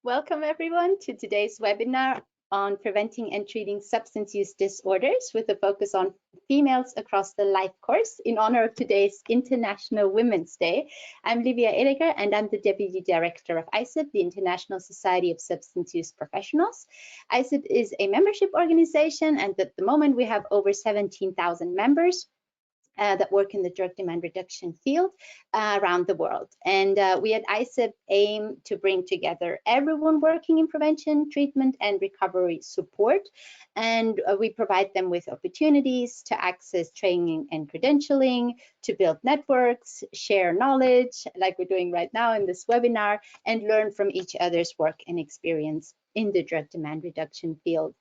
Welcome everyone to today's webinar on preventing and treating substance use disorders with a focus on females across the life course in honor of today's International Women's Day. I'm Livia Ereger and I'm the Deputy Director of ISSUP, the International Society of Substance Use Professionals. ISSUP is a membership organization and at the moment we have over 17,000 members. That work in the drug demand reduction field around the world. And we at ISSUP aim to bring together everyone working in prevention, treatment, and recovery support. And we provide them with opportunities to access training and credentialing, to build networks, share knowledge, like we're doing right now in this webinar, and learn from each other's work and experience in the drug demand reduction field.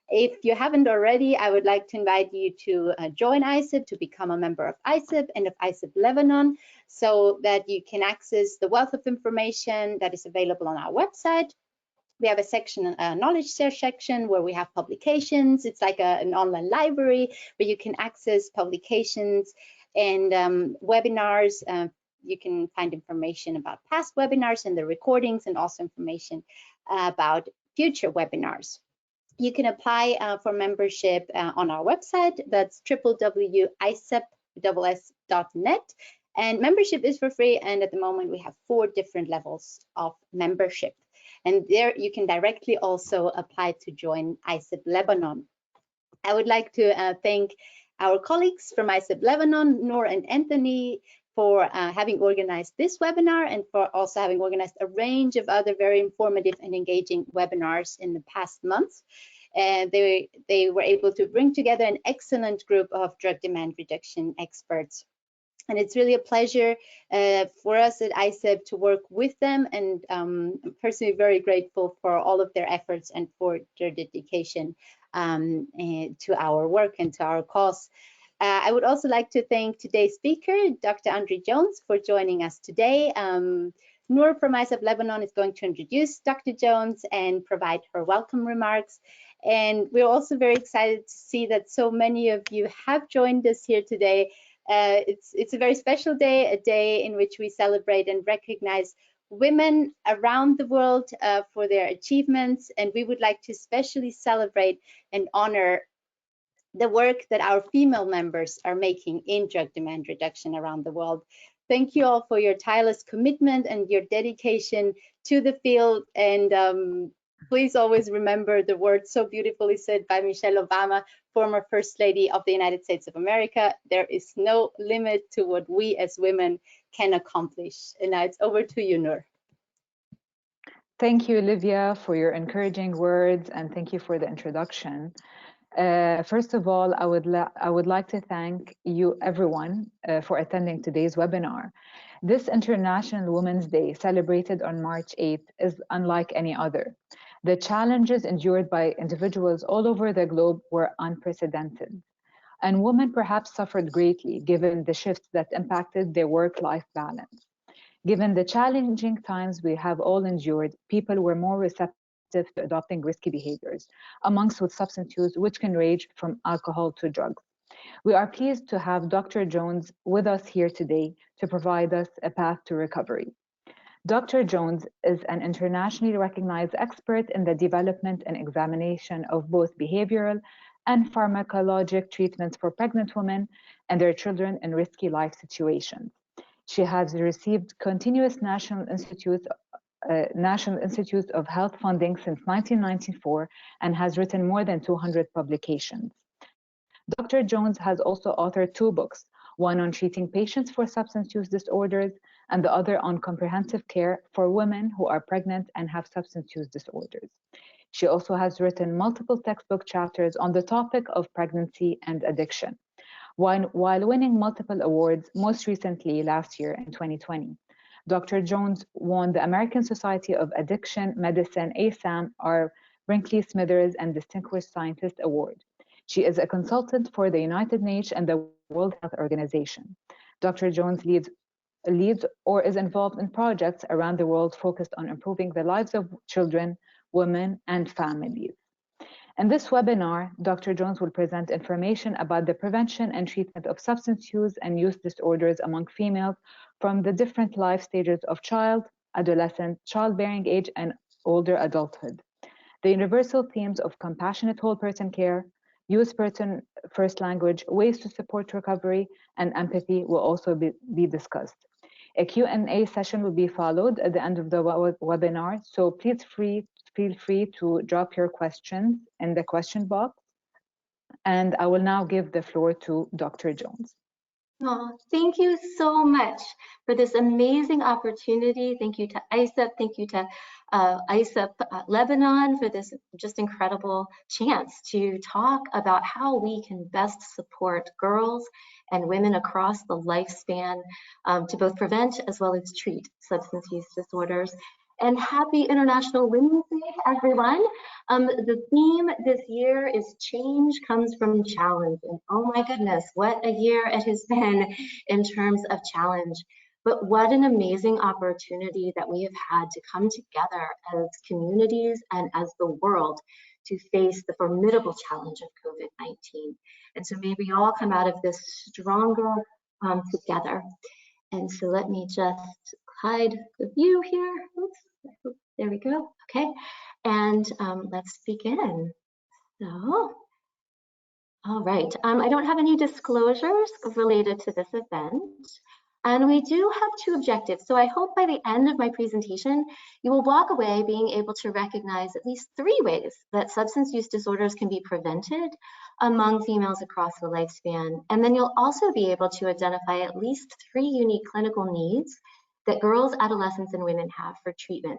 If you haven't already, I would like to invite you to join ISSUP, to become a member of ISSUP and of ISSUP Lebanon, so that you can access the wealth of information that is available on our website. We have a section, a knowledge share section, where we have publications. It's like an online library where you can access publications and webinars. You can find information about past webinars and the recordings, and also information about future webinars. You can apply for membership on our website. That's www.issup.net. And membership is for free. And at the moment, we have 4 different levels of membership. And there you can directly also apply to join ISSUP Lebanon. I would like to thank our colleagues from ISSUP Lebanon, Noor and Anthony, for having organized this webinar and for also having organized a range of other very informative and engaging webinars in the past months. And they were able to bring together an excellent group of drug demand reduction experts. And it's really a pleasure for us at ISSUP to work with them, and I'm personally very grateful for all of their efforts and for their dedication to our work and to our cause. I would also like to thank today's speaker, Dr. Hendrée Jones, for joining us today. Noor from ISSUP Lebanon is going to introduce Dr. Jones and provide her welcome remarks. And we're also very excited to see that so many of you have joined us here today. It's a very special day, a day in which we celebrate and recognize women around the world for their achievements. And we would like to especially celebrate and honor the work that our female members are making in drug demand reduction around the world. Thank you all for your tireless commitment and your dedication to the field. And please always remember the words so beautifully said by Michelle Obama, former First Lady of the United States of America: there is no limit to what we as women can accomplish. And now it's over to you, Noor. Thank you, Olivia, for your encouraging words, and thank you for the introduction. First of all, I would like to thank you, everyone, for attending today's webinar. This International Women's Day, celebrated on March 8th, is unlike any other. The challenges endured by individuals all over the globe were unprecedented, and women perhaps suffered greatly given the shifts that impacted their work-life balance. Given the challenging times we have all endured, people were more receptive to adopting risky behaviors, amongst with substance use, which can range from alcohol to drugs. We are pleased to have Dr. Jones with us here today to provide us a path to recovery. Dr. Jones is an internationally recognized expert in the development and examination of both behavioral and pharmacologic treatments for pregnant women and their children in risky life situations. She has received continuous National Institutes of Health funding since 1994 and has written more than 200 publications. Dr. Jones has also authored 2 books, one on treating patients for substance use disorders and the other on comprehensive care for women who are pregnant and have substance use disorders. She also has written multiple textbook chapters on the topic of pregnancy and addiction, while winning multiple awards, most recently last year in 2020. Dr. Jones won the American Society of Addiction Medicine ASAM, R. Brinkley Smithers, and Distinguished Scientist Award. She is a consultant for the United Nations and the World Health Organization. Dr. Jones leads or is involved in projects around the world focused on improving the lives of children, women, and families. In this webinar, Dr. Jones will present information about the prevention and treatment of substance use and use disorders among females from the different life stages of child, adolescent, childbearing age, and older adulthood. The universal themes of compassionate whole person care, use person first language, ways to support recovery, and empathy will also be discussed. A Q&A session will be followed at the end of the webinar, so please feel free to drop your questions in the question box. And I will now give the floor to Dr. Jones. Oh, thank you so much for this amazing opportunity. Thank you to ISSUP. Thank you to ISSUP Lebanon for this just incredible chance to talk about how we can best support girls and women across the lifespan to both prevent as well as treat substance use disorders. And happy International Women's Day, everyone. The theme this year is change comes from challenge. And oh my goodness, what a year it has been in terms of challenge. But what an amazing opportunity that we have had to come together as communities and as the world to face the formidable challenge of COVID-19. And so may we all come out of this stronger together. And so let me just hide the view here. Oops, there we go. Okay, and let's begin. So, all right. I don't have any disclosures related to this event. And we do have 2 objectives. So I hope by the end of my presentation, you will walk away being able to recognize at least 3 ways that substance use disorders can be prevented among females across the lifespan. And then you'll also be able to identify at least 3 unique clinical needs that girls, adolescents, and women have for treatment.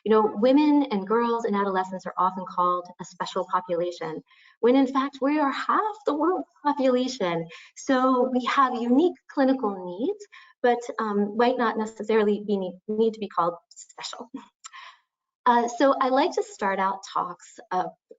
You know, women and girls and adolescents are often called a special population, when in fact we are half the world's population. So we have unique clinical needs, but might not necessarily need to be called special. So I like to start out talks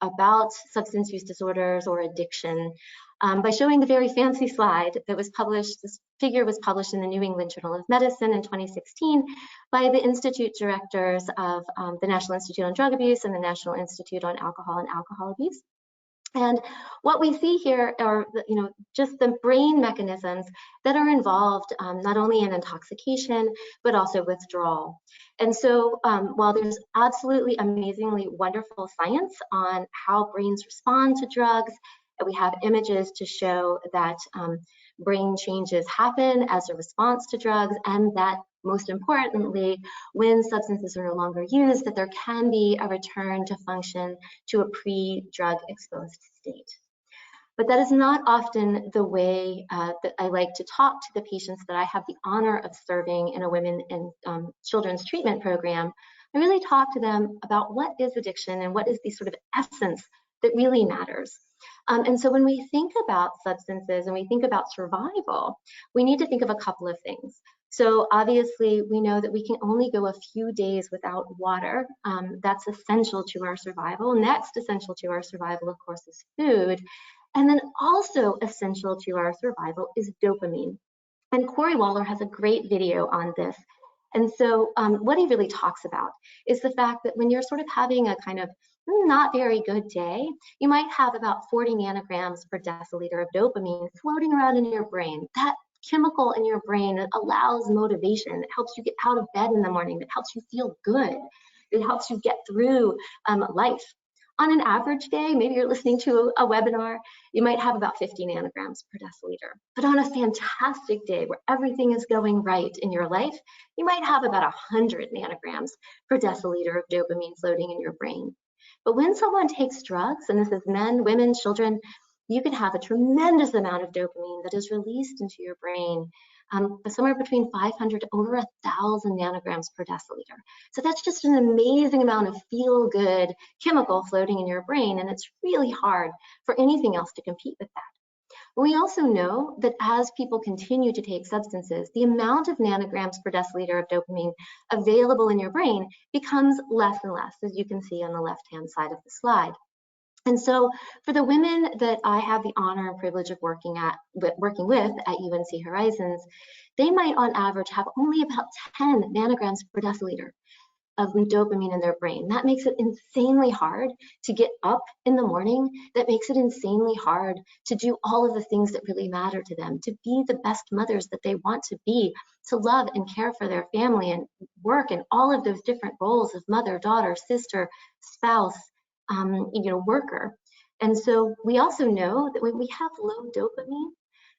about substance use disorders or addiction by showing the very fancy slide that was published. This figure was published in the New England Journal of Medicine in 2016 by the Institute directors of the National Institute on Drug Abuse and the National Institute on Alcohol and Alcohol Abuse. And what we see here are, just the brain mechanisms that are involved not only in intoxication, but also withdrawal. And so while there's absolutely amazingly wonderful science on how brains respond to drugs, and we have images to show that brain changes happen as a response to drugs, and that most importantly, when substances are no longer used, that there can be a return to function to a pre-drug exposed state. But that is not often the way that I like to talk to the patients that I have the honor of serving in a women and children's treatment program. I really talk to them about what is addiction and what is the sort of essence that really matters. And so when we think about substances and we think about survival, we need to think of a couple of things. So obviously we know that we can only go a few days without water. That's essential to our survival. Next essential to our survival, of course, is food. And then also essential to our survival is dopamine. And Corey Waller has a great video on this. And so what he really talks about is the fact that when you're sort of having a kind of not very good day, you might have about 40 nanograms per deciliter of dopamine floating around in your brain. That chemical in your brain that allows motivation, that helps you get out of bed in the morning, that helps you feel good, it helps you get through life. On an average day, maybe you're listening to a webinar, you might have about 50 nanograms per deciliter. But on a fantastic day where everything is going right in your life, you might have about 100 nanograms per deciliter of dopamine floating in your brain. But when someone takes drugs, and this is men, women, children, you can have a tremendous amount of dopamine that is released into your brain, somewhere between 500 to over 1,000 nanograms per deciliter. So that's just an amazing amount of feel-good chemical floating in your brain, and it's really hard for anything else to compete with that. We also know that as people continue to take substances, the amount of nanograms per deciliter of dopamine available in your brain becomes less and less, as you can see on the left-hand side of the slide. And so for the women that I have the honor and privilege of working with at UNC Horizons, they might on average have only about 10 nanograms per deciliter. of dopamine in their brain. That makes it insanely hard to get up in the morning. That makes it insanely hard to do all of the things that really matter to them, to be the best mothers that they want to be, to love and care for their family and work and all of those different roles of mother, daughter, sister, spouse, worker. And so we also know that when we have low dopamine,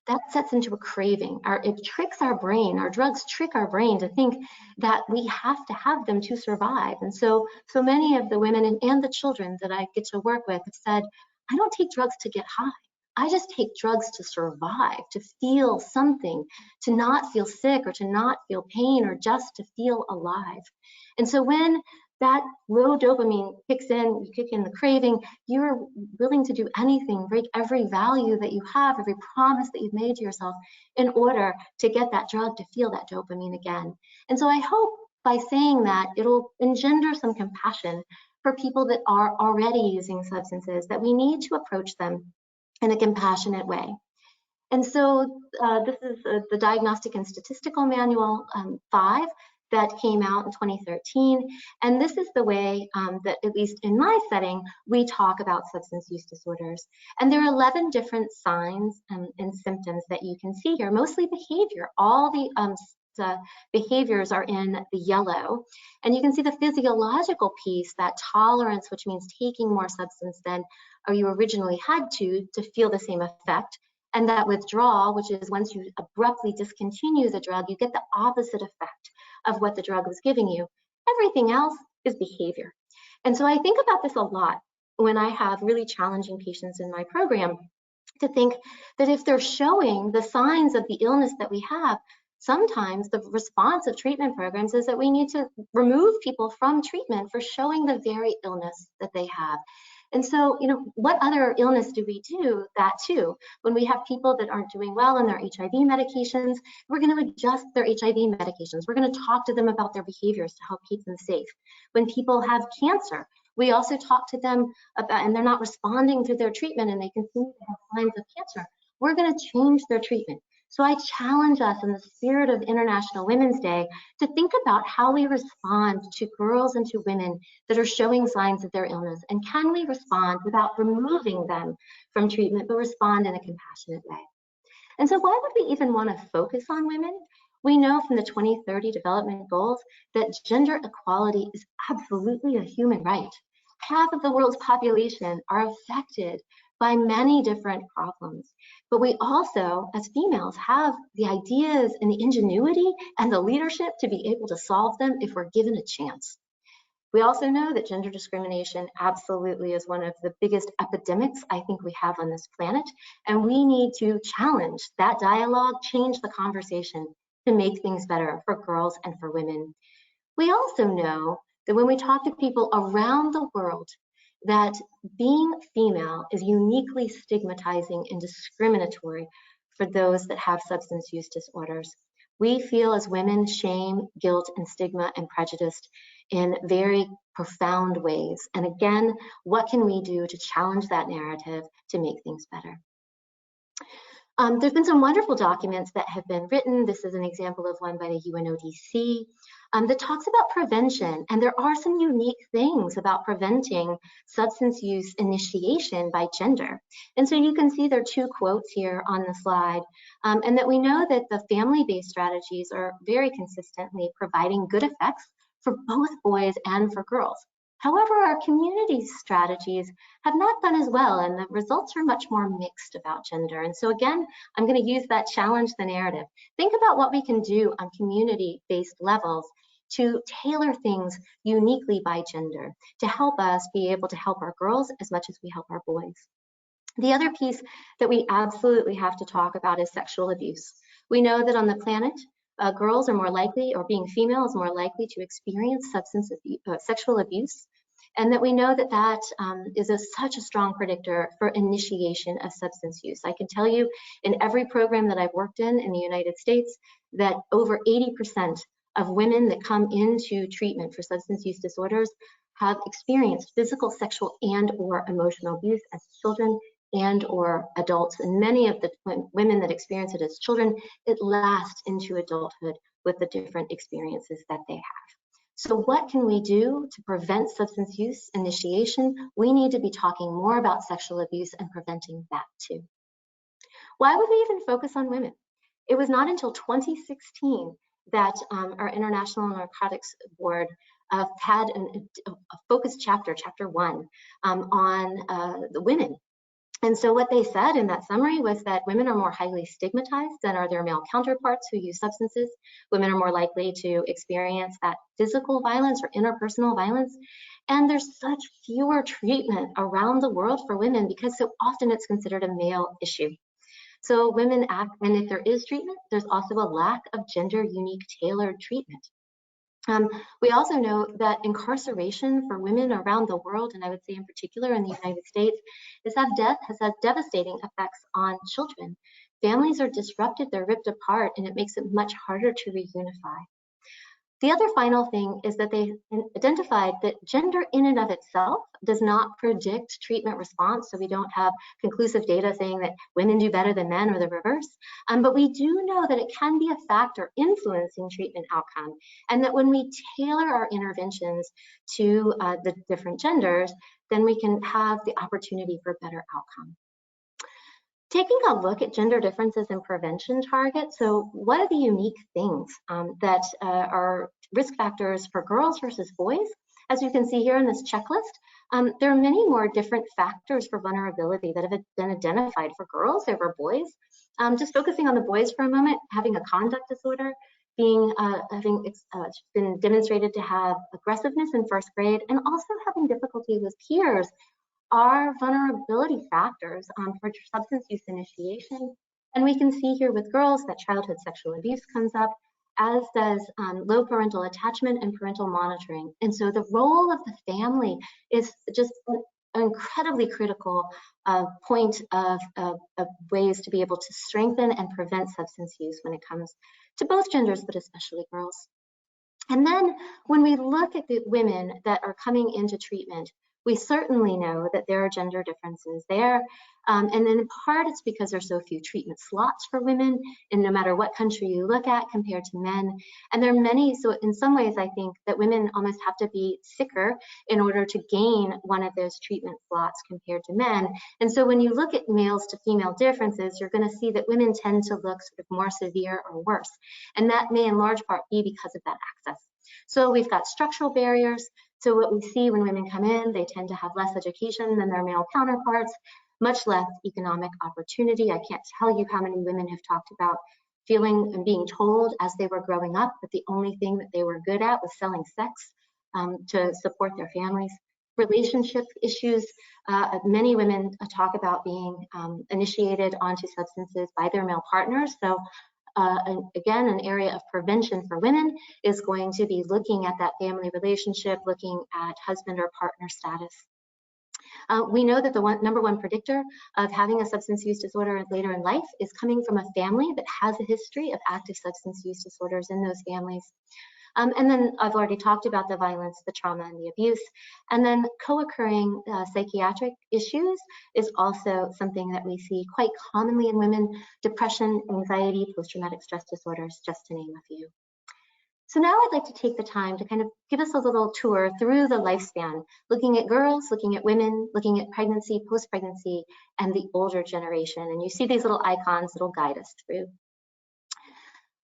that sets into a craving. It tricks our brain. Our drugs trick our brain to think that we have to have them to survive. And so many of the women and the children that I get to work with have said, I don't take drugs to get high. I just take drugs to survive, to feel something, to not feel sick or to not feel pain or just to feel alive. And so when that low dopamine kicks in, you kick in the craving, you're willing to do anything, break every value that you have, every promise that you've made to yourself in order to get that drug to feel that dopamine again. And so I hope by saying that, it'll engender some compassion for people that are already using substances, that we need to approach them in a compassionate way. And so this is the Diagnostic and Statistical Manual 5 that came out in 2013. And this is the way that, at least in my setting, we talk about substance use disorders. And there are 11 different signs and symptoms that you can see here, mostly behavior. All the behaviors are in the yellow. And you can see the physiological piece, that tolerance, which means taking more substance than you originally had to feel the same effect. And that withdrawal, which is once you abruptly discontinue the drug, you get the opposite effect of what the drug was giving you. Everything else is behavior. And so I think about this a lot when I have really challenging patients in my program, to think that if they're showing the signs of the illness that we have, sometimes the response of treatment programs is that we need to remove people from treatment for showing the very illness that they have. And so, what other illness do we do that to? When we have people that aren't doing well on their HIV medications, we're going to adjust their HIV medications. We're going to talk to them about their behaviors to help keep them safe. When people have cancer, we also talk to them about, and they're not responding to their treatment and they continue to have signs of cancer, we're going to change their treatment. So I challenge us in the spirit of International Women's Day to think about how we respond to girls and to women that are showing signs of their illness. And can we respond without removing them from treatment, but respond in a compassionate way? And so why would we even want to focus on women? We know from the 2030 development goals that gender equality is absolutely a human right. Half of the world's population are affected by many different problems. But we also, as females, have the ideas and the ingenuity and the leadership to be able to solve them if we're given a chance. We also know that gender discrimination absolutely is one of the biggest epidemics I think we have on this planet, and we need to challenge that dialogue, change the conversation to make things better for girls and for women. We also know that when we talk to people around the world, that being female is uniquely stigmatizing and discriminatory for those that have substance use disorders. We feel as women shame, guilt, and stigma and prejudice in very profound ways. And again, what can we do to challenge that narrative to make things better? There's been some wonderful documents that have been written. This is an example of one by the UNODC that talks about prevention. And there are some unique things about preventing substance use initiation by gender. And so you can see there are two quotes here on the slide, and that we know that the family-based strategies are very consistently providing good effects for both boys and for girls. However, our community strategies have not done as well, and the results are much more mixed about gender. And so again, I'm going to use that challenge the narrative. Think about what we can do on community-based levels to tailor things uniquely by gender, to help us be able to help our girls as much as we help our boys. The other piece that we absolutely have to talk about is sexual abuse. We know that on the planet, girls are more likely, or being female is more likely to experience sexual abuse, and that we know that that is such a strong predictor for initiation of substance use. I can tell you in every program that I've worked in the United States that over 80% of women that come into treatment for substance use disorders have experienced physical, sexual, and or emotional abuse as children and or adults. And many of the women that experience it as children, it lasts into adulthood with the different experiences that they have. So what can we do to prevent substance use initiation? We need to be talking more about sexual abuse and preventing that too. Why would we even focus on women? It was not until 2016 that our International Narcotics Board had a focused chapter, chapter 1, on the women. And so what they said in that summary was that women are more highly stigmatized than are their male counterparts who use substances. Women are more likely to experience that physical violence or interpersonal violence. And there's such fewer treatment around the world for women because so often it's considered a male issue. So women act, and if there is treatment, there's also a lack of gender-unique tailored treatment. We also know that incarceration for women around the world, and I would say in particular in the United States, has had devastating effects on children. Families are disrupted, they're ripped apart, and it makes it much harder to reunify. The other final thing is that they identified that gender in and of itself does not predict treatment response. So we don't have conclusive data saying that women do better than men or the reverse. But we do know that it can be a factor influencing treatment outcome. And that when we tailor our interventions to the different genders, then we can have the opportunity for better outcome. Taking a look at gender differences in prevention targets, so what are the unique things that are risk factors for girls versus boys? As you can see here in this checklist, there are many more different factors for vulnerability that have been identified for girls over boys. Just focusing on the boys for a moment, having a conduct disorder, having been demonstrated to have aggressiveness in first grade, and also having difficulty with peers are vulnerability factors for substance use initiation. And we can see here with girls that childhood sexual abuse comes up, as does low parental attachment and parental monitoring. And so the role of the family is just an incredibly critical point of ways to be able to strengthen and prevent substance use when it comes to both genders, but especially girls. And then when we look at the women that are coming into treatment, we certainly know that there are gender differences there. And in part, it's because there's so few treatment slots for women, and no matter what country you look at compared to men. And there are many, so in some ways, I think that women almost have to be sicker in order to gain one of those treatment slots compared to men. And so when you look at males to female differences, you're going to see that women tend to look sort of more severe or worse. And that may in large part be because of that access. So we've got structural barriers. So what we see when women come in, they tend to have less education than their male counterparts, much less economic opportunity. I can't tell you how many women have talked about feeling and being told as they were growing up that the only thing that they were good at was selling sex to support their families. Relationship issues, many women talk about being initiated onto substances by their male partners. So again, an area of prevention for women is going to be looking at that family relationship, looking at husband or partner status. We know that the number one predictor of having a substance use disorder later in life is coming from a family that has a history of active substance use disorders in those families. And then I've already talked about the violence, the trauma, and the abuse. And then co-occurring psychiatric issues is also something that we see quite commonly in women: depression, anxiety, post-traumatic stress disorders, just to name a few. So now I'd like to take the time to kind of give us a little tour through the lifespan, looking at girls, looking at women, looking at pregnancy, post-pregnancy, and the older generation. And you see these little icons that'll guide us through.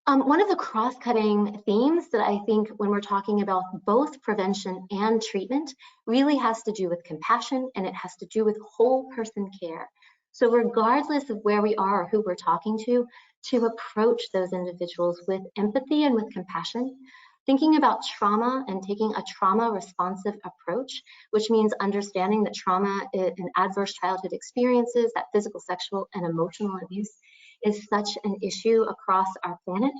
One of the cross-cutting themes that I think when we're talking about both prevention and treatment really has to do with compassion, and it has to do with whole person care. So regardless of where we are or who we're talking to approach those individuals with empathy and with compassion, thinking about trauma and taking a trauma-responsive approach, which means understanding that trauma and adverse childhood experiences, that physical, sexual, and emotional abuse is such an issue across our planet.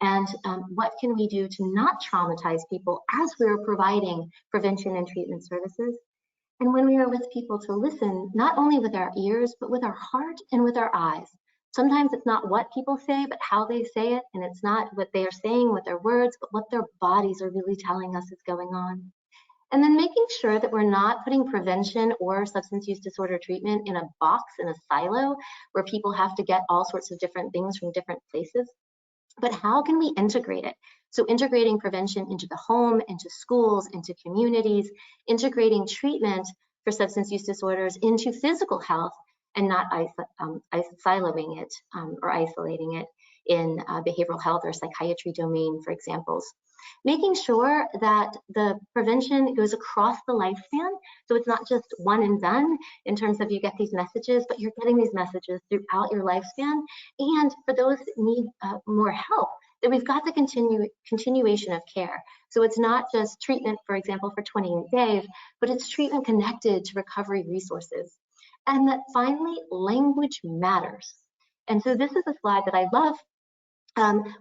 And what can we do to not traumatize people as we're providing prevention and treatment services? And when we are with people, to listen, not only with our ears, but with our heart and with our eyes. Sometimes it's not what people say, but how they say it. And it's not what they are saying with their words, but what their bodies are really telling us is going on. And then making sure that we're not putting prevention or substance use disorder treatment in a box, in a silo, where people have to get all sorts of different things from different places. But how can we integrate it? So integrating prevention into the home, into schools, into communities, integrating treatment for substance use disorders into physical health, and not siloing it or isolating it in behavioral health or psychiatry domain, for examples. Making sure that the prevention goes across the lifespan, so it's not just one and done in terms of you get these messages, but you're getting these messages throughout your lifespan. And for those that need more help, that we've got the continuation of care. So it's not just treatment, for example, for 28 days, but it's treatment connected to recovery resources. And that finally, language matters. And so this is a slide that I love,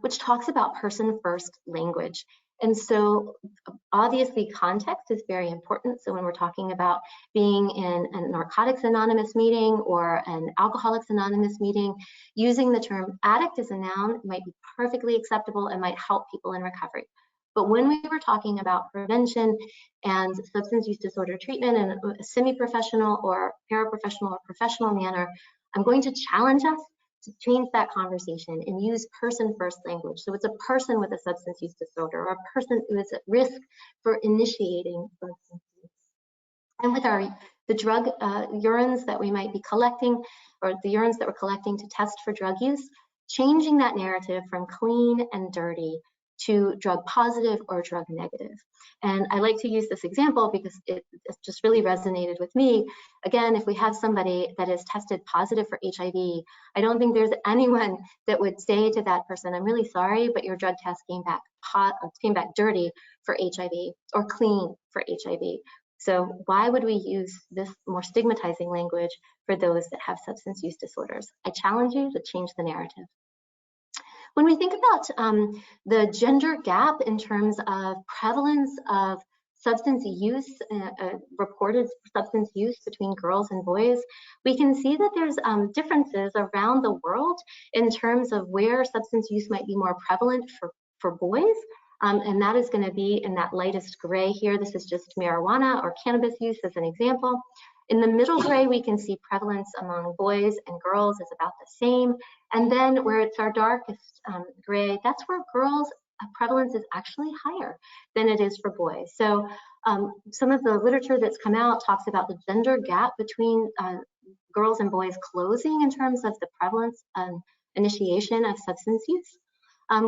which talks about person-first language. And so obviously context is very important. So when we're talking about being in a Narcotics Anonymous meeting or an Alcoholics Anonymous meeting, using the term addict as a noun might be perfectly acceptable and might help people in recovery. But when we were talking about prevention and substance use disorder treatment in a semi-professional or paraprofessional or professional manner, I'm going to challenge us to change that conversation and use person-first language. So it's a person with a substance use disorder or a person who is at risk for initiating substance use. And with the drug urines that we might be collecting, or the urines that we're collecting to test for drug use, changing that narrative from clean and dirty to drug positive or drug negative. And I like to use this example because it just really resonated with me. Again, if we have somebody that is tested positive for HIV, I don't think there's anyone that would say to that person, I'm really sorry, but your drug test came back dirty for HIV or clean for HIV. So why would we use this more stigmatizing language for those that have substance use disorders? I challenge you to change the narrative. When we think about the gender gap in terms of prevalence of substance use, reported substance use between girls and boys, we can see that there's differences around the world in terms of where substance use might be more prevalent for boys. And that is going to be in that lightest gray here. This is just marijuana or cannabis use as an example. In the middle gray, we can see prevalence among boys and girls is about the same. And then where it's our darkest gray, that's where girls' prevalence is actually higher than it is for boys. So some of the literature that's come out talks about the gender gap between girls and boys closing in terms of the prevalence and initiation of substance use.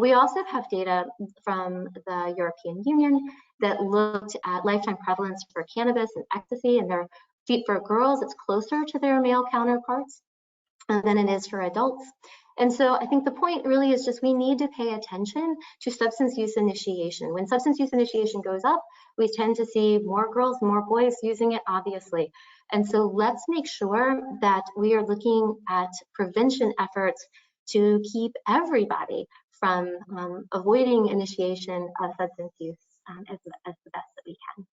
We also have data from the European Union that looked at lifetime prevalence for cannabis and ecstasy, and for girls, it's closer to their male counterparts than it is for adults. And so I think the point really is just we need to pay attention to substance use initiation. When substance use initiation goes up, we tend to see more girls, more boys using it, obviously. And so let's make sure that we are looking at prevention efforts to keep everybody from avoiding initiation of substance use as the best that we can.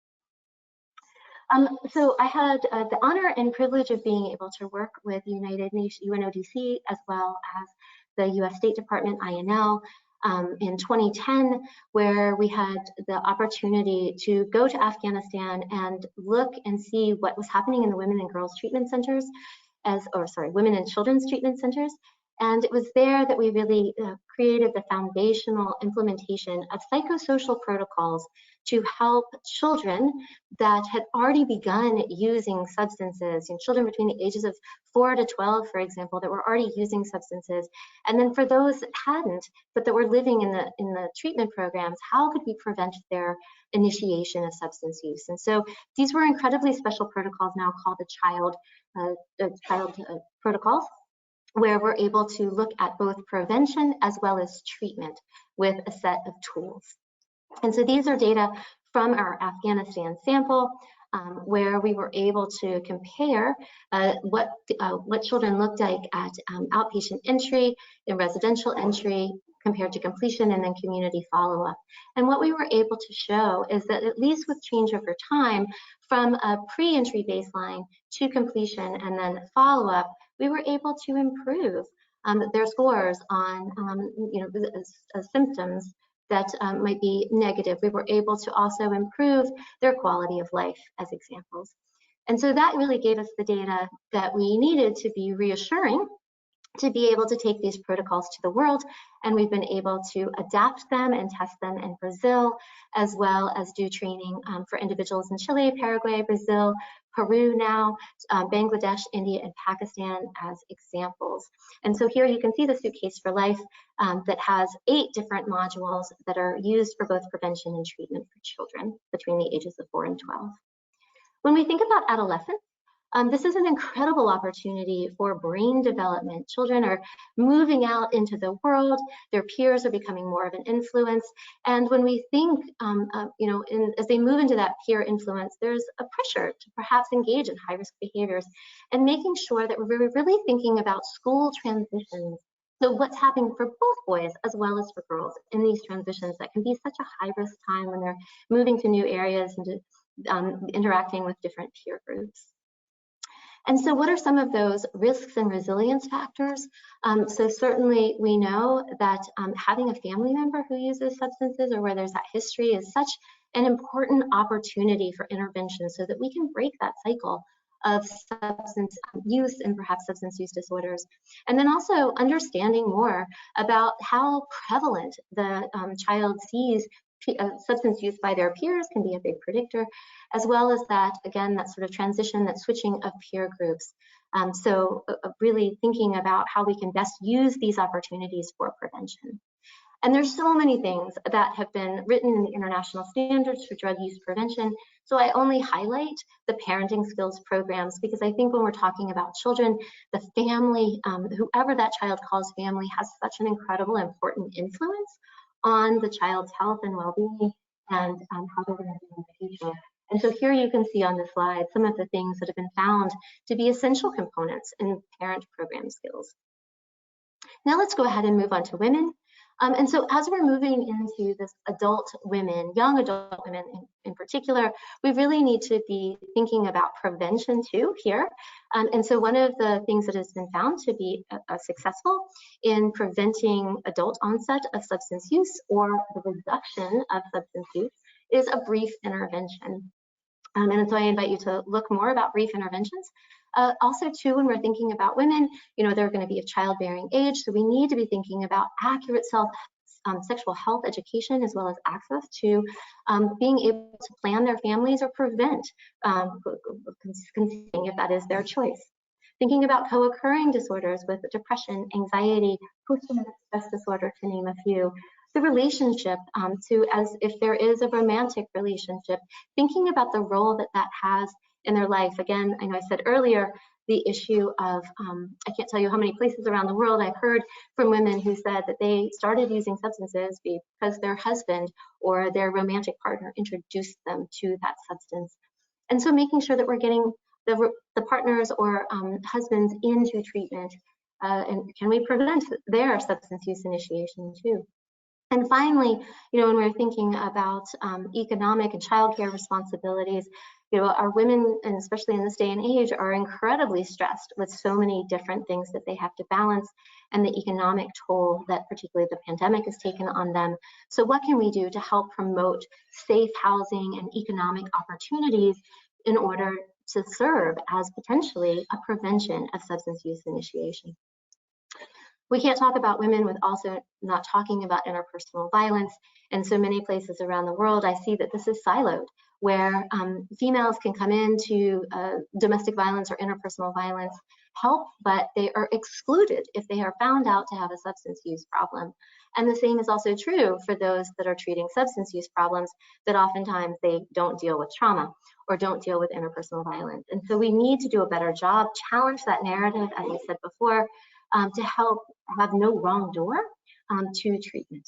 So I had the honor and privilege of being able to work with United Nations, UNODC, as well as the US State Department, INL, in 2010, where we had the opportunity to go to Afghanistan and look and see what was happening in the women and girls treatment centers, women and children's treatment centers. And it was there that we really created the foundational implementation of psychosocial protocols to help children that had already begun using substances, children between the ages of 4 to 12, for example, that were already using substances. And then for those that hadn't, but that were living in the treatment programs, how could we prevent their initiation of substance use? And so these were incredibly special protocols now called the child protocols, where we're able to look at both prevention as well as treatment with a set of tools. And so these are data from our Afghanistan sample, where we were able to compare what children looked like at outpatient entry and residential entry compared to completion and then community follow-up. And what we were able to show is that at least with change over time from a pre-entry baseline to completion and then follow-up, we were able to improve their scores on symptoms that might be negative. We were able to also improve their quality of life as examples. And so that really gave us the data that we needed to be reassuring to be able to take these protocols to the world. And we've been able to adapt them and test them in Brazil, as well as do training for individuals in Chile, Paraguay, Brazil, Peru now, Bangladesh, India, and Pakistan as examples. And so here you can see the Suitcase for Life that has 8 different modules that are used for both prevention and treatment for children between the ages of 4 and 12. When we think about adolescents, this is an incredible opportunity for brain development. Children are moving out into the world, their peers are becoming more of an influence, and when we think, as they move into that peer influence, there's a pressure to perhaps engage in high-risk behaviors, and making sure that we're really thinking about school transitions. So what's happening for both boys as well as for girls in these transitions that can be such a high-risk time when they're moving to new areas and interacting with different peer groups. And so what are some of those risks and resilience factors? So certainly we know that having a family member who uses substances or where there's that history is such an important opportunity for intervention so that we can break that cycle of substance use and perhaps substance use disorders. And then also understanding more about how prevalent the child sees substance use by their peers can be a big predictor, as well as that, again, that sort of transition, that switching of peer groups. So really thinking about how we can best use these opportunities for prevention. And there's so many things that have been written in the international standards for drug use prevention. So I only highlight the parenting skills programs because I think when we're talking about children, the family, whoever that child calls family, has such an incredible, important influence on the child's health and well-being and how they're going to be in the future. And so here you can see on the slide some of the things that have been found to be essential components in parent program skills. Now let's go ahead and move on to women. And so as we're moving into this adult women, young adult women in particular, we really need to be thinking about prevention too here. And so one of the things that has been found to be successful in preventing adult onset of substance use or the reduction of substance use is a brief intervention. And so I invite you to look more about brief interventions. Also too, when we're thinking about women, they're going to be of childbearing age, so we need to be thinking about accurate sexual health education, as well as access to being able to plan their families or prevent conceiving if that is their choice. Thinking about co-occurring disorders with depression, anxiety, post-traumatic stress disorder, to name a few. The relationship as if there is a romantic relationship, thinking about the role that has in their life. Again, I know I said earlier, the issue of, I can't tell you how many places around the world I've heard from women who said that they started using substances because their husband or their romantic partner introduced them to that substance. And so making sure that we're getting the partners or husbands into treatment, and can we prevent their substance use initiation too? And finally, when we're thinking about economic and childcare responsibilities, our women, and especially in this day and age, are incredibly stressed with so many different things that they have to balance and the economic toll that particularly the pandemic has taken on them. So what can we do to help promote safe housing and economic opportunities in order to serve as potentially a prevention of substance use initiation? We can't talk about women with also not talking about interpersonal violence. And so many places around the world, I see that this is siloed, where females can come into domestic violence or interpersonal violence help, but they are excluded if they are found out to have a substance use problem. And the same is also true for those that are treating substance use problems, that oftentimes they don't deal with trauma or don't deal with interpersonal violence. And so we need to do a better job, challenge that narrative, as I said before, to help have no wrong door to treatment.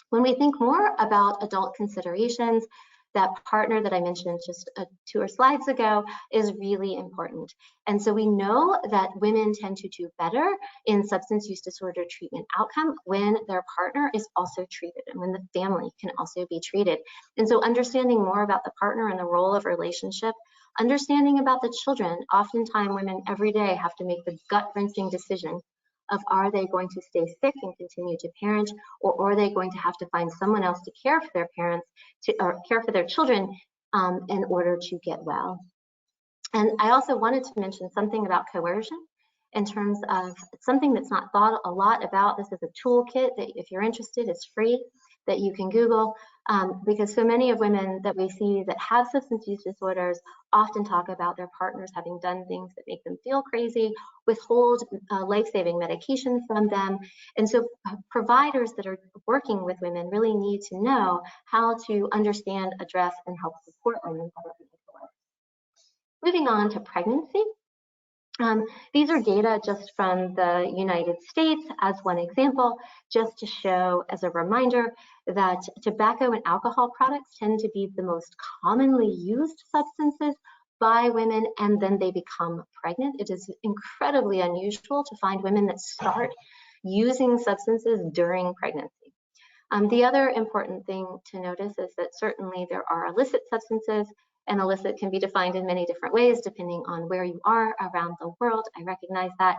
When we think more about adult considerations, that partner that I mentioned just 2 slides ago is really important. And so we know that women tend to do better in substance use disorder treatment outcome when their partner is also treated and when the family can also be treated. And so understanding more about the partner and the role of relationship, understanding about the children. Oftentimes women every day have to make the gut-wrenching decision of, are they going to stay sick and continue to parent, or are they going to have to find someone else to care for their parents, or care for their children in order to get well. And I also wanted to mention something about coercion. in terms of something that's not thought a lot about. This is a toolkit that, if you're interested, is free, that you can Google, because so many of women that we see that have substance use disorders often talk about their partners having done things that make them feel crazy, withhold life-saving medication from them. And so providers that are working with women really need to know how to understand, address, and help support women. Moving on to pregnancy. These are data just from the United States as one example, just to show as a reminder that tobacco and alcohol products tend to be the most commonly used substances by women, and then they become pregnant. It is incredibly unusual to find women that start using substances during pregnancy. The other important thing to notice is that certainly there are illicit substances, and illicit can be defined in many different ways depending on where you are around the world. I recognize that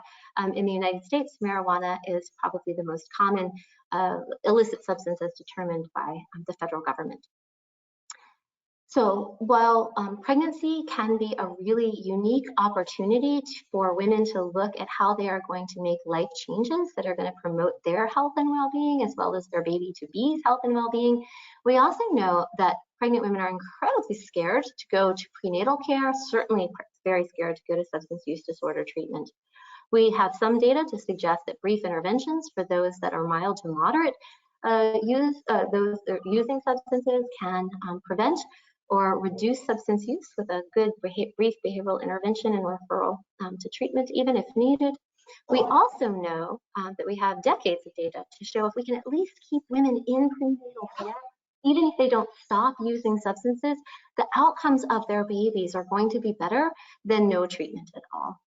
in the United States, marijuana is probably the most common illicit substance as determined by the federal government. So while pregnancy can be a really unique opportunity for women to look at how they are going to make life changes that are going to promote their health and well-being, as well as their baby-to-be's health and well-being, we also know that pregnant women are incredibly scared to go to prenatal care, certainly very scared to go to substance use disorder treatment. We have some data to suggest that brief interventions for those that are mild to moderate those that are using substances can prevent or reduce substance use with a good brief behavioral intervention and referral to treatment, even if needed. We also know that we have decades of data to show if we can at least keep women in prenatal care, even if they don't stop using substances, the outcomes of their babies are going to be better than no treatment at all.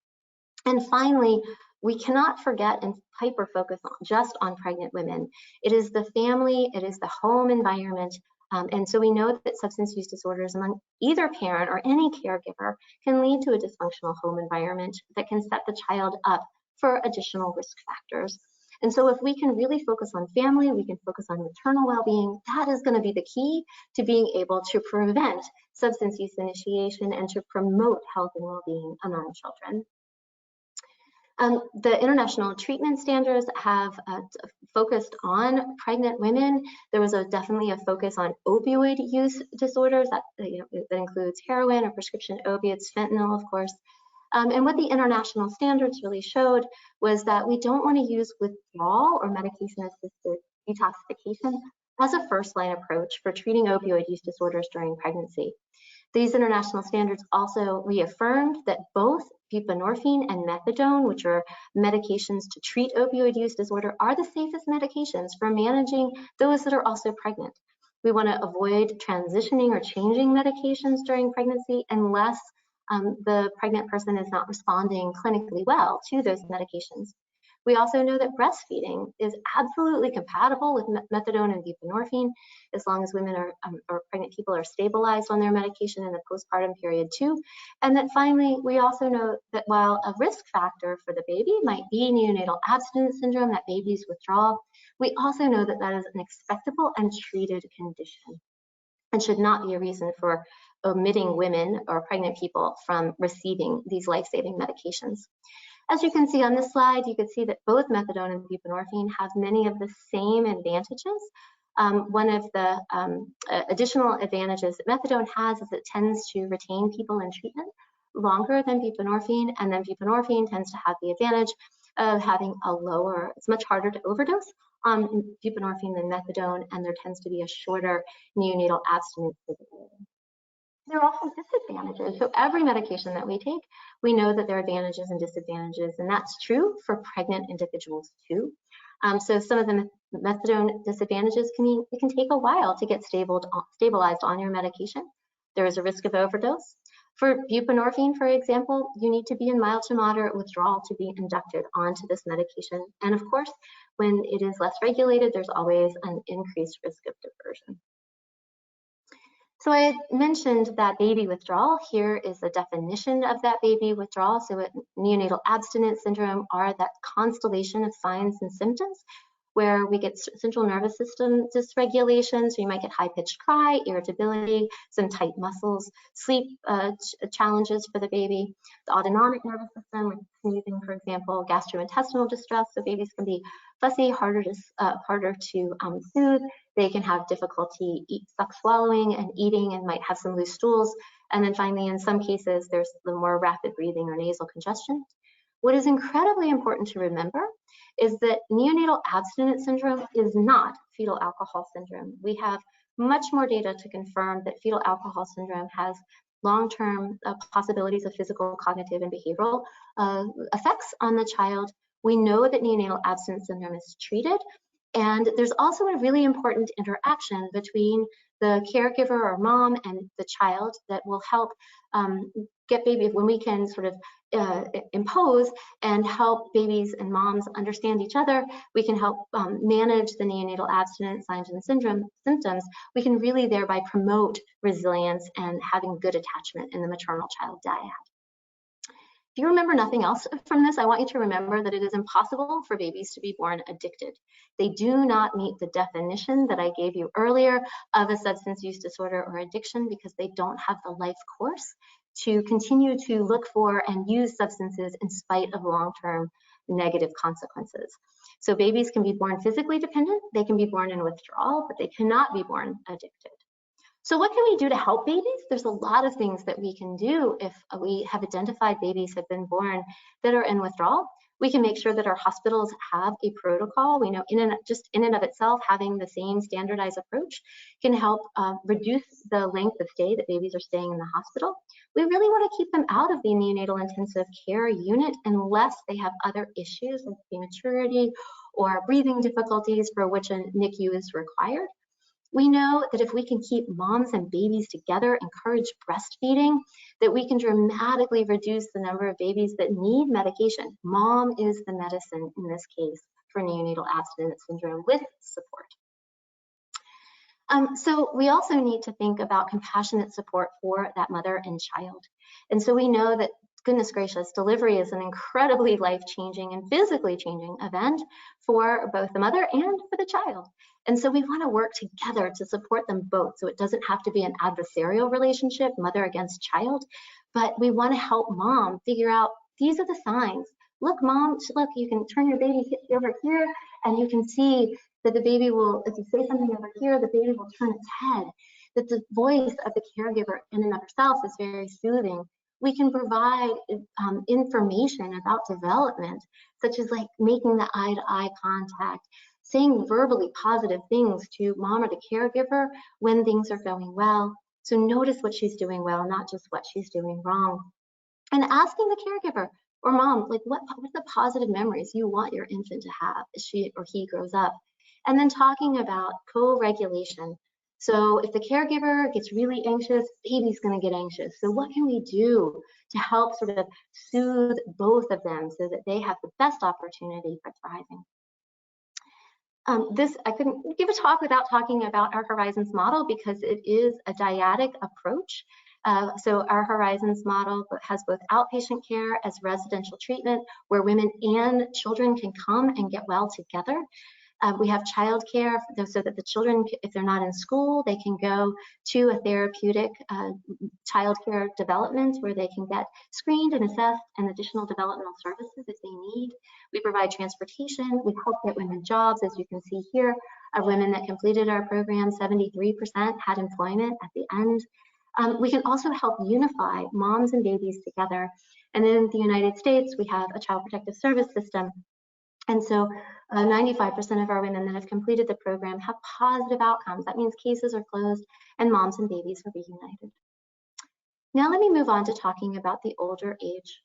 And finally, we cannot forget and hyper focus just on pregnant women. It is the family, it is the home environment. And so we know that substance use disorders among either parent or any caregiver can lead to a dysfunctional home environment that can set the child up for additional risk factors. And so if we can really focus on family, we can focus on maternal well-being, that is going to be the key to being able to prevent substance use initiation and to promote health and well-being among children. The international treatment standards have focused on pregnant women. There was definitely a focus on opioid use disorders that, that includes heroin or prescription opiates, fentanyl, of course. And what the international standards really showed was that we don't want to use withdrawal or medication-assisted detoxification as a first-line approach for treating opioid use disorders during pregnancy. These international standards also reaffirmed that both buprenorphine and methadone, which are medications to treat opioid use disorder, are the safest medications for managing those that are also pregnant. We want to avoid transitioning or changing medications during pregnancy unless the pregnant person is not responding clinically well to those medications. We also know that breastfeeding is absolutely compatible with methadone and buprenorphine as long as women or pregnant people are stabilized on their medication in the postpartum period too. And that finally, we also know that while a risk factor for the baby might be neonatal abstinence syndrome, that baby's withdrawal, we also know that that is an expectable and treated condition and should not be a reason for omitting women or pregnant people from receiving these life-saving medications. As you can see on this slide, you can see that both methadone and buprenorphine have many of the same advantages. One of the additional advantages that methadone has is it tends to retain people in treatment longer than buprenorphine, and then buprenorphine tends to have the advantage of having a lower, it's much harder to overdose on buprenorphine than methadone, and there tends to be a shorter neonatal abstinence period. There are also disadvantages. So every medication that we take, we know that there are advantages and disadvantages, and that's true for pregnant individuals too. So some of the methadone disadvantages can mean it can take a while to get stabilized on your medication. There is a risk of overdose. For buprenorphine, for example, you need to be in mild to moderate withdrawal to be inducted onto this medication. And of course, when it is less regulated, there's always an increased risk of diversion. So I mentioned that baby withdrawal. Here is the definition of that baby withdrawal. So neonatal abstinence syndrome are that constellation of signs and symptoms where we get central nervous system dysregulation. So you might get high-pitched cry, irritability, some tight muscles, sleep challenges for the baby. The autonomic nervous system, like sneezing, for example, gastrointestinal distress. So babies can be fussy, harder to soothe. They can have difficulty swallowing and eating, and might have some loose stools. And then finally, in some cases, there's the more rapid breathing or nasal congestion. What is incredibly important to remember is that neonatal abstinence syndrome is not fetal alcohol syndrome. We have much more data to confirm that fetal alcohol syndrome has long-term possibilities of physical, cognitive, and behavioral effects on the child. We know that neonatal abstinence syndrome is treated, and there's also a really important interaction between the caregiver or mom and the child that will help get baby, when we can sort of impose and help babies and moms understand each other, we can help manage the neonatal abstinence signs and symptoms. We can really thereby promote resilience and having good attachment in the maternal-child dyad. If you remember nothing else from this, I want you to remember that it is impossible for babies to be born addicted. They do not meet the definition that I gave you earlier of a substance use disorder or addiction because they don't have the life course to continue to look for and use substances in spite of long-term negative consequences. So babies can be born physically dependent, they can be born in withdrawal, but they cannot be born addicted. So what can we do to help babies? There's a lot of things that we can do if we have identified babies have been born that are in withdrawal. We can make sure that our hospitals have a protocol. We know in and of itself, having the same standardized approach can help reduce the length of stay that babies are staying in the hospital. We really want to keep them out of the neonatal intensive care unit unless they have other issues like prematurity or breathing difficulties for which a NICU is required. We know that if we can keep moms and babies together, encourage breastfeeding, that we can dramatically reduce the number of babies that need medication. Mom is the medicine in this case for neonatal abstinence syndrome with support. So we also need to think about compassionate support for that mother and child. And so we know that, goodness gracious, delivery is an incredibly life-changing and physically changing event for both the mother and for the child. And so we want to work together to support them both. So it doesn't have to be an adversarial relationship, mother against child, but we want to help mom figure out, these are the signs. Look, mom, look, you can turn your baby over here and you can see that the baby will, if you say something over here, the baby will turn its head. That the voice of the caregiver in and of itself is very soothing. We can provide information about development, such as like making the eye-to-eye contact, saying verbally positive things to mom or the caregiver when things are going well. So notice what she's doing well, not just what she's doing wrong. And asking the caregiver or mom, like what are the positive memories you want your infant to have as she or he grows up? And then talking about co-regulation. So if the caregiver gets really anxious, baby's gonna get anxious. So what can we do to help sort of soothe both of them so that they have the best opportunity for thriving? I couldn't give a talk without talking about our Horizons model because it is a dyadic approach. So our Horizons model has both outpatient care as residential treatment where women and children can come and get well together. We have child care so that the children, if they're not in school, they can go to a therapeutic child care development where they can get screened and assessed and additional developmental services if they need. We provide transportation. We help get women jobs. As you can see here, of women that completed our program, 73% had employment at the end. We can also help unify moms and babies together. And in the United States, we have a child protective service system. And so 95% of our women that have completed the program have positive outcomes. That means cases are closed and moms and babies are reunited. Now let me move on to talking about the older age.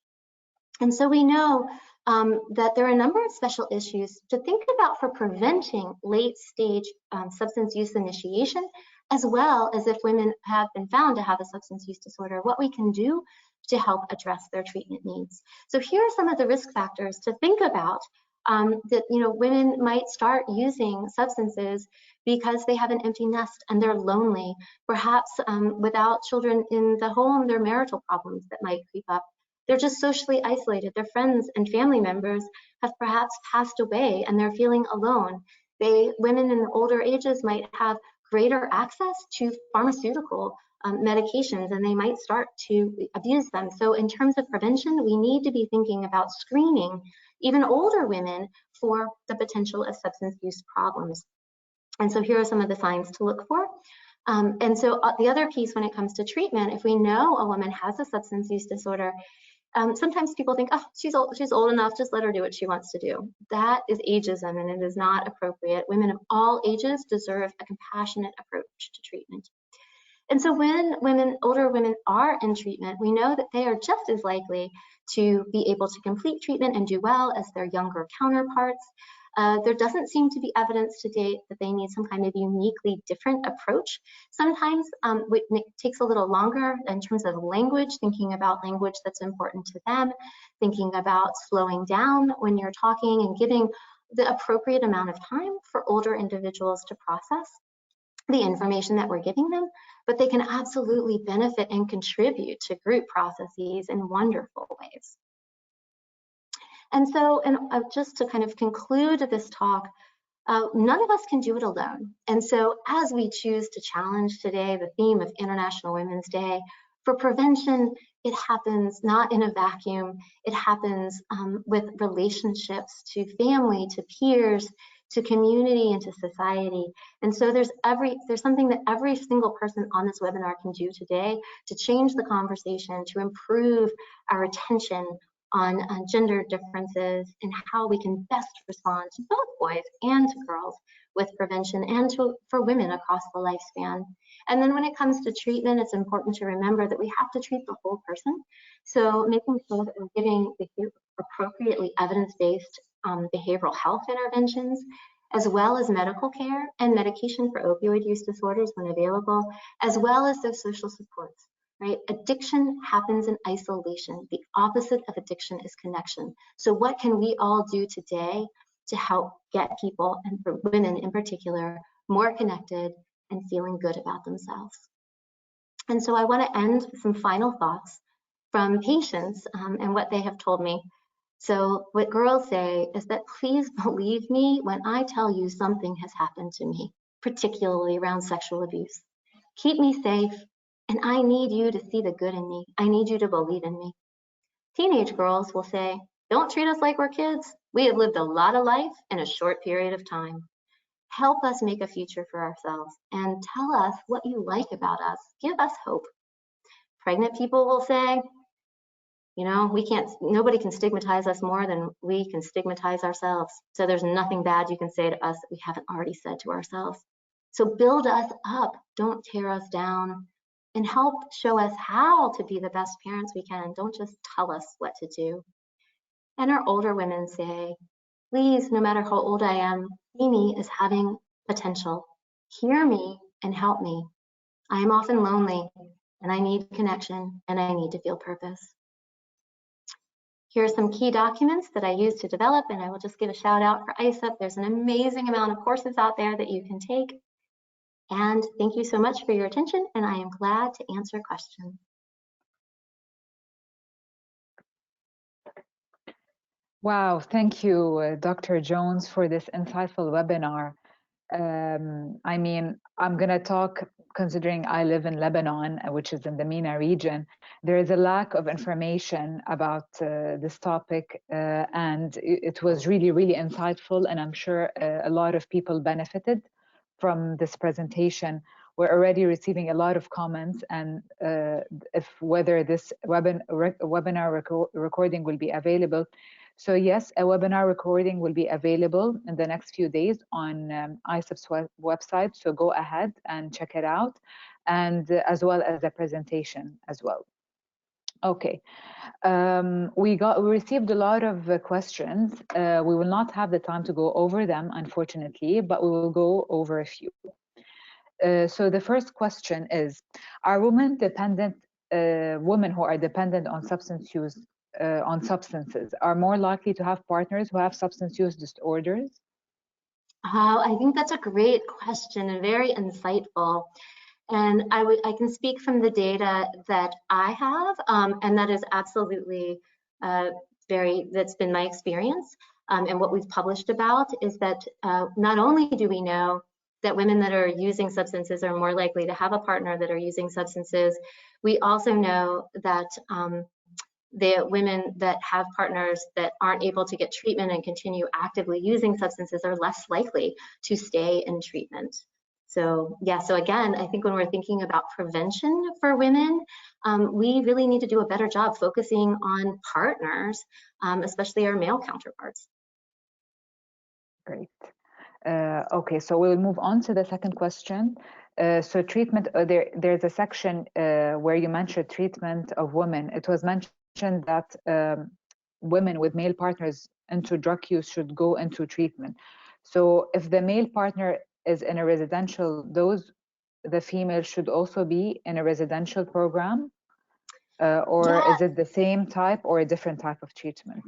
And so we know that there are a number of special issues to think about for preventing late stage substance use initiation, as well as if women have been found to have a substance use disorder, what we can do to help address their treatment needs. So here are some of the risk factors to think about that women might start using substances because they have an empty nest and they're lonely, perhaps without children in the home, there are marital problems that might creep up. They're just socially isolated. Their friends and family members have perhaps passed away and they're feeling alone. Women in the older ages might have greater access to pharmaceutical medications, and they might start to abuse them. So in terms of prevention, we need to be thinking about screening even older women for the potential of substance use problems. And so here are some of the signs to look for. And so the other piece when it comes to treatment, if we know a woman has a substance use disorder, sometimes people think, oh, she's old enough, just let her do what she wants to do. That is ageism, and it is not appropriate. Women of all ages deserve a compassionate approach to treatment. And so when older women are in treatment, we know that they are just as likely to be able to complete treatment and do well as their younger counterparts. There doesn't seem to be evidence to date that they need some kind of uniquely different approach. Sometimes it takes a little longer in terms of language, thinking about language that's important to them, thinking about slowing down when you're talking and giving the appropriate amount of time for older individuals to process the information that we're giving them, but they can absolutely benefit and contribute to group processes in wonderful ways. And so, just to kind of conclude this talk, none of us can do it alone. And so as we choose to challenge today the theme of International Women's Day, for prevention, it happens not in a vacuum. It happens with relationships to family, to peers, to community, and to society. And so there's something that every single person on this webinar can do today to change the conversation, to improve our attention on gender differences and how we can best respond to both boys and to girls with prevention, and for women across the lifespan. And then when it comes to treatment, it's important to remember that we have to treat the whole person. So making sure that we're giving appropriately evidence-based behavioral health interventions, as well as medical care and medication for opioid use disorders when available, as well as those social supports. Right? Addiction happens in isolation. The opposite of addiction is connection. So what can we all do today to help get people, and for women in particular, more connected and feeling good about themselves? And so I want to end with some final thoughts from patients and what they have told me. So what girls say is that, please believe me when I tell you something has happened to me, particularly around sexual abuse. Keep me safe. And I need you to see the good in me. I need you to believe in me. Teenage girls will say, don't treat us like we're kids. We have lived a lot of life in a short period of time. Help us make a future for ourselves and tell us what you like about us. Give us hope. Pregnant people will say, you know, nobody can stigmatize us more than we can stigmatize ourselves. So there's nothing bad you can say to us that we haven't already said to ourselves. So build us up, don't tear us down. And help show us how to be the best parents we can. Don't just tell us what to do. And our older women say, please, no matter how old I am, see me as having potential. Hear me and help me. I am often lonely, and I need connection, and I need to feel purpose. Here are some key documents that I use to develop, and I will just give a shout out for ISSUP. There's an amazing amount of courses out there that you can take. And thank you so much for your attention, and I am glad to answer questions. Wow, thank you, Dr. Jones, for this insightful webinar. I mean, I'm going to talk, considering I live in Lebanon, which is in the MENA region. There is a lack of information about this topic, and it was really, really insightful, and I'm sure a lot of people benefited from this presentation. We're already receiving a lot of comments, and whether this webinar recording will be available. So yes, a webinar recording will be available in the next few days on ISSUP's website. So go ahead and check it out, and as well as a presentation as well. Okay, we received a lot of questions. We will not have the time to go over them, unfortunately, but we will go over a few. So the first question is, are women who are dependent on substance use, on substances, are more likely to have partners who have substance use disorders? I think that's a great question and very insightful. And I can speak from the data that I have, and that is absolutely that's been my experience. and what we've published about is that not only do we know that women that are using substances are more likely to have a partner that are using substances, we also know that the women that have partners that aren't able to get treatment and continue actively using substances are less likely to stay in treatment. So yeah, so again, I think when we're thinking about prevention for women, we really need to do a better job focusing on partners, especially our male counterparts. Great. Okay, so we'll move on to the second question. So treatment, there's a section where you mentioned treatment of women. It was mentioned that women with male partners into drug use should go into treatment. So if the male partner is in a residential, the female should also be in a residential program, or is it the same type or a different type of treatment?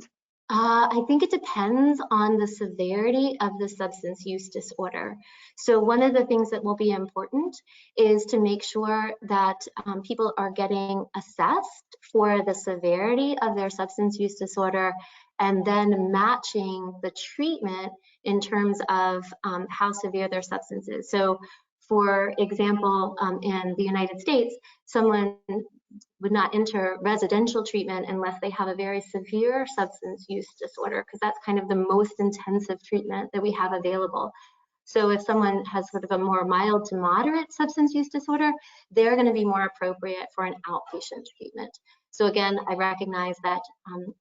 I think it depends on the severity of the substance use disorder. So one of the things that will be important is to make sure that people are getting assessed for the severity of their substance use disorder, and then matching the treatment in terms of how severe their substance is. So for example, in the United States, someone would not enter residential treatment unless they have a very severe substance use disorder, because that's kind of the most intensive treatment that we have available. So if someone has sort of a more mild to moderate substance use disorder, they're going to be more appropriate for an outpatient treatment. So again, I recognize that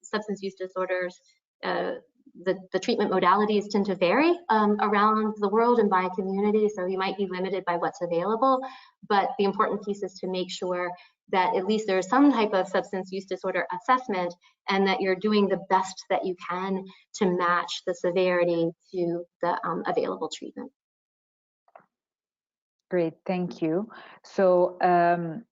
substance use disorders, the treatment modalities tend to vary around the world and by community, so you might be limited by what's available, but the important piece is to make sure that at least there's some type of substance use disorder assessment, and that you're doing the best that you can to match the severity to the available treatment. Great, thank you. So,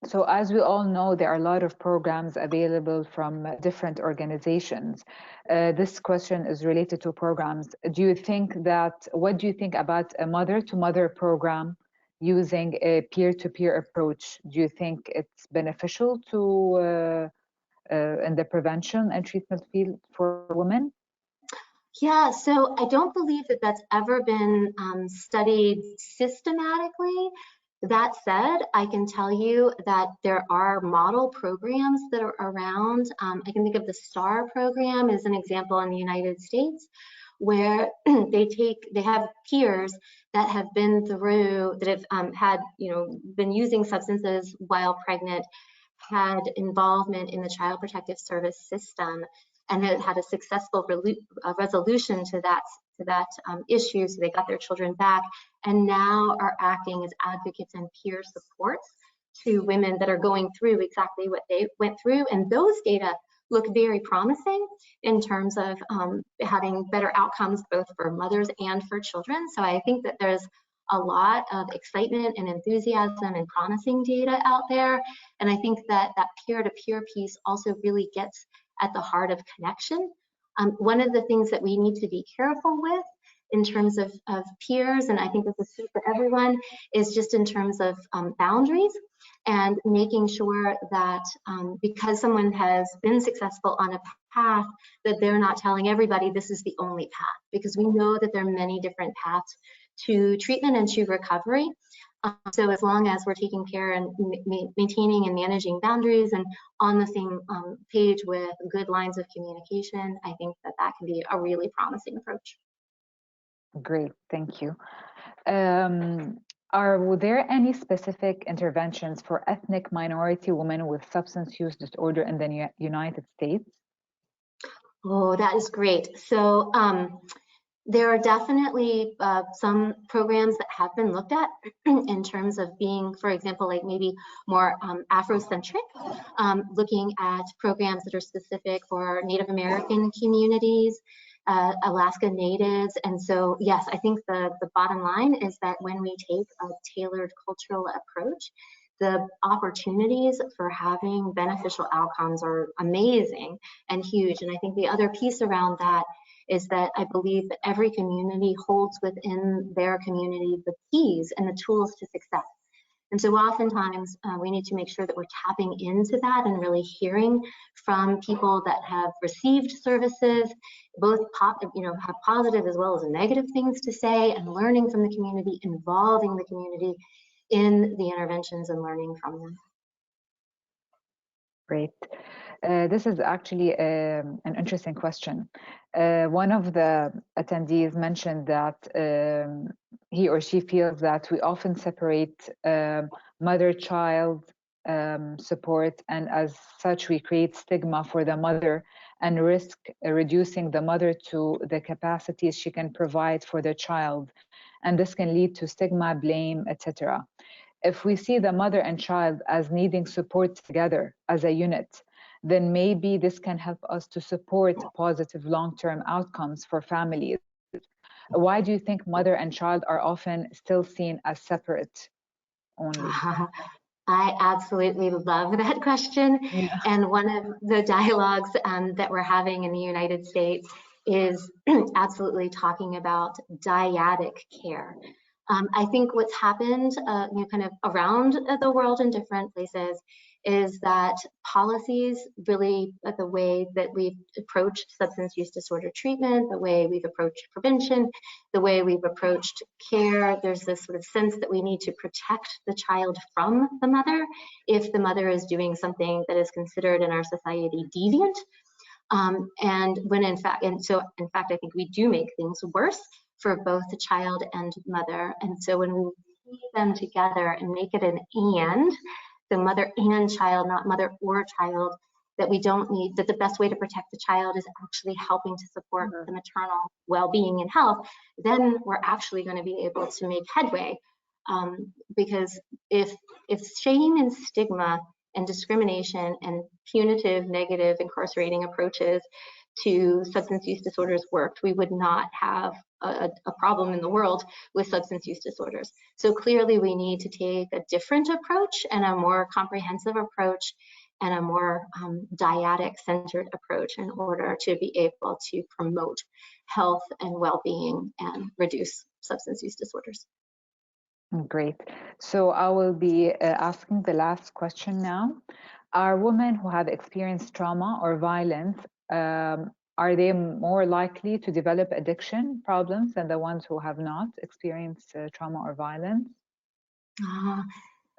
so as we all know, there are a lot of programs available from different organizations. This question is related to programs. Do you think that, what do you think about a mother-to-mother program using a peer-to-peer approach? Do you think it's beneficial to in the prevention and treatment field for women? Yeah, so I don't believe that that's ever been studied systematically. That said, I can tell you that there are model programs that are around. I can think of the STAR program as an example in the United States, where they have peers that have been through, that have had, been using substances while pregnant, had involvement in the Child Protective Service system, and had a successful resolution to that issue, so they got their children back, and now are acting as advocates and peer supports to women that are going through exactly what they went through. And those data look very promising in terms of having better outcomes both for mothers and for children. So I think that there's a lot of excitement and enthusiasm and promising data out there. And I think that that peer-to-peer piece also really gets at the heart of connection. One of the things that we need to be careful with in terms of peers, and I think this is true for everyone, is just in terms of boundaries, and making sure that because someone has been successful on a path, that they're not telling everybody this is the only path, because we know that there are many different paths to treatment and to recovery. So as long as we're taking care and maintaining and managing boundaries and on the same page with good lines of communication, I think that that can be a really promising approach. Great, thank you. Are there any specific interventions for ethnic minority women with substance use disorder in the United States? Oh, that is great. So there are definitely some programs that have been looked at in terms of being, for example, like maybe more Afrocentric, looking at programs that are specific for Native American communities, Alaska Natives. And so, yes, I think the bottom line is that when we take a tailored cultural approach, the opportunities for having beneficial outcomes are amazing and huge. And I think the other piece around that is that I believe that every community holds within their community the keys and the tools to success. And so oftentimes we need to make sure that we're tapping into that and really hearing from people that have received services, both have positive as well as negative things to say, and learning from the community, involving the community in the interventions and learning from them. Great. This is actually an interesting question. One of the attendees mentioned that he or she feels that we often separate mother-child support, and as such we create stigma for the mother and risk reducing the mother to the capacities she can provide for the child, and this can lead to stigma, blame, etc. If we see the mother and child as needing support together as a unit, then maybe this can help us to support positive long-term outcomes for families. Why do you think mother and child are often still seen as separate only? I absolutely love that question. Yeah. And one of the dialogues that we're having in the United States is absolutely talking about dyadic care. I think what's happened kind of around the world in different places is that policies really, the way that we've approached substance use disorder treatment, the way we've approached prevention, the way we've approached care, there's this sort of sense that we need to protect the child from the mother if the mother is doing something that is considered in our society deviant. And in fact, I think we do make things worse for both the child and mother. And so when we put them together and make it an and, the mother and child, not mother or child, that we don't need, that the best way to protect the child is actually helping to support the maternal well-being and health, then we're actually going to be able to make headway. Because if shame and stigma and discrimination and punitive, negative, incarcerating approaches to substance use disorders worked, we would not have a problem in the world with substance use disorders. So clearly we need to take a different approach and a more comprehensive approach and a more dyadic-centered approach in order to be able to promote health and well-being and reduce substance use disorders. Great. So I will be asking the last question now. Are women who have experienced trauma or violence, are they more likely to develop addiction problems than the ones who have not experienced trauma or violence?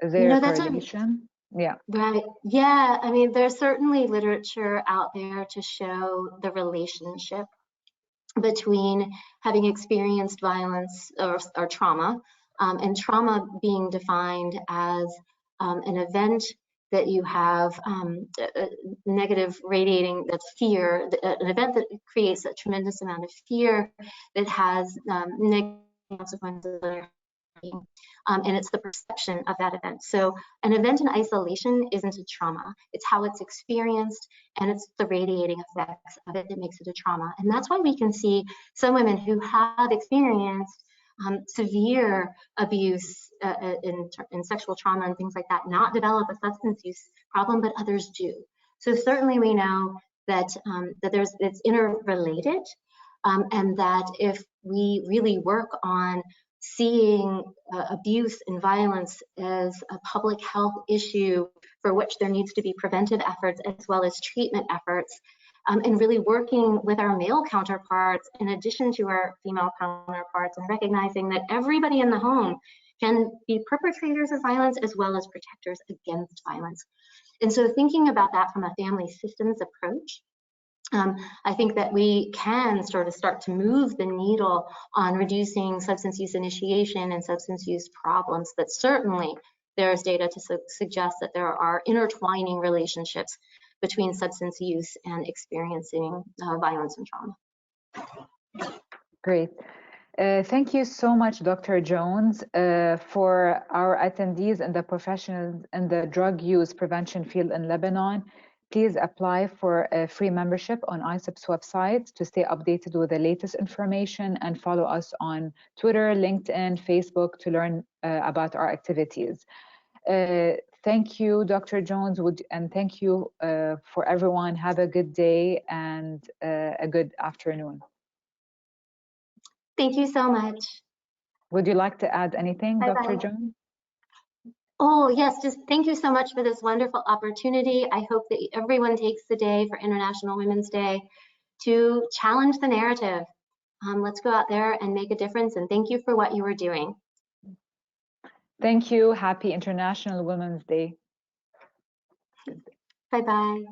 Is there a correlation? Yeah. Right. Yeah. I mean, there's certainly literature out there to show the relationship between having experienced violence or trauma, and trauma being defined as an event that you have negative radiating, that's fear, an event that creates a tremendous amount of fear that has negative consequences. And it's the perception of that event. So an event in isolation isn't a trauma. It's how it's experienced, and it's the radiating effects of it that makes it a trauma. And that's why we can see some women who have experienced severe abuse in sexual trauma and things like that not develop a substance use problem, but others do. So certainly we know that it's interrelated, and that if we really work on seeing abuse and violence as a public health issue for which there needs to be preventive efforts as well as treatment efforts, and really working with our male counterparts in addition to our female counterparts, and recognizing that everybody in the home can be perpetrators of violence as well as protectors against violence. And so thinking about that from a family systems approach, I think that we can sort of start to move the needle on reducing substance use initiation and substance use problems. But certainly there's data to suggest that there are intertwining relationships between substance use and experiencing violence and trauma. Great. Thank you so much, Dr. Jones. For our attendees and the professionals in the drug use prevention field in Lebanon, please apply for a free membership on ISSUP's website to stay updated with the latest information, and follow us on Twitter, LinkedIn, Facebook to learn about our activities. Thank you, Dr. Jones, and thank you for everyone. Have a good day and a good afternoon. Thank you so much. Would you like to add anything, Bye-bye. Dr. Jones? Oh, yes, just thank you so much for this wonderful opportunity. I hope that everyone takes the day for International Women's Day to challenge the narrative. Let's go out there and make a difference, and thank you for what you are doing. Thank you. Happy International Women's Day. Bye-bye.